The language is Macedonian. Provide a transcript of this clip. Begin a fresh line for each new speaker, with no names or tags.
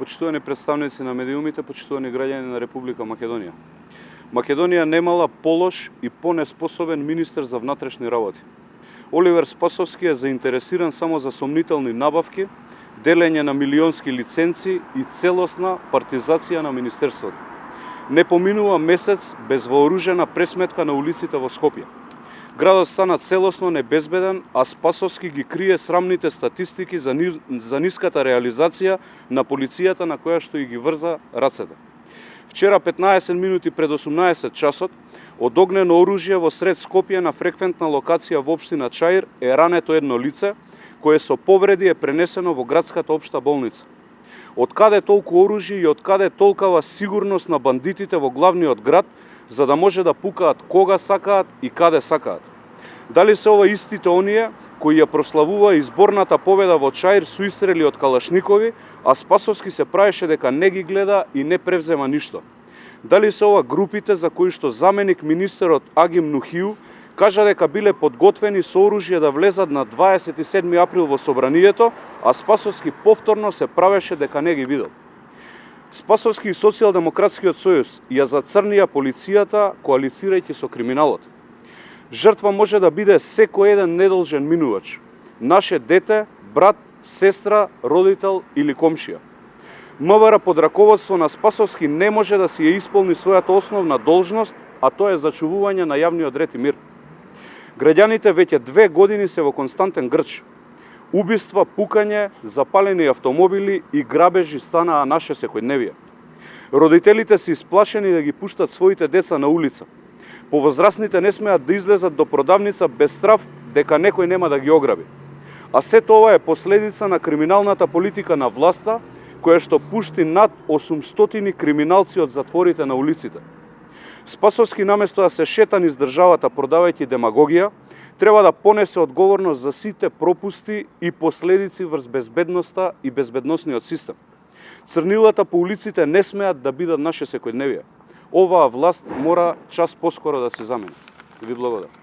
почитувани представници на медиумите, почитувани граѓани на Република Македонија. Македонија немала полош и понеспособен министер за внатрешни работи. Оливер Спасовски е заинтересиран само за сомнителни набавки, делење на милионски лиценци и целосна партизација на министерството. Не поминува месец без вооружена пресметка на улиците во Скопје. Градот стана целосно небезбеден, а Спасовски ги крие срамните статистики за ниската реализација на полицијата на која што и ги врза рацете. Вчера 15 минути пред 18 часот, од огнено оружје во сред Скопје на фреквентна локација во општина Чаир е рането едно лице, кое со повреди е пренесено во градската општа болница. Од каде толку оружје и од каде толкава сигурност на бандитите во главниот град, за да може да пукаат кога сакаат и каде сакаат? Дали се ова истите оние кои ја прославува изборната победа во Чаир со истрели од калашникови, а Спасовски се правеше дека не ги гледа и не превзема ништо? Дали се ова групите за кои што заменик министерот Агим Нухију кажа дека биле подготвени со оружје да влезат на 27 април во собранието, а Спасовски повторно се правеше дека не ги видел? Спасовски и Социјалдемократскиот сојуз ја зацрнија полицијата коалицирајќи со криминалот. Жртва може да биде секој еден недолжен минувач. Наше дете, брат, сестра, родител или комшија. МВР под раководство на Спасовски не може да си ја исполни својата основна должност, а тоа е зачувување на јавниот ред и мир. Граѓаните веќе 2 години се во константен грч. Убиства, пукање, запалени автомобили и грабежи станаа наше секојдневие. Родителите се исплашени да ги пуштат своите деца на улица. Повозрасните не смеат да излезат до продавница без страв дека некој нема да ги ограби. А сето ова е последица на криминалната политика на власта, која што пушти над 800 криминалци од затворите на улиците. Спасовски наместо да се шета низ државата продавајќи демагогија, треба да понесе одговорност за сите пропусти и последици врз безбедноста и безбедносниот систем. Црнилата по улиците не смеат да бидат наше секојдневие. Оваа власт мора час поскоро да се замени. Ви благодарам.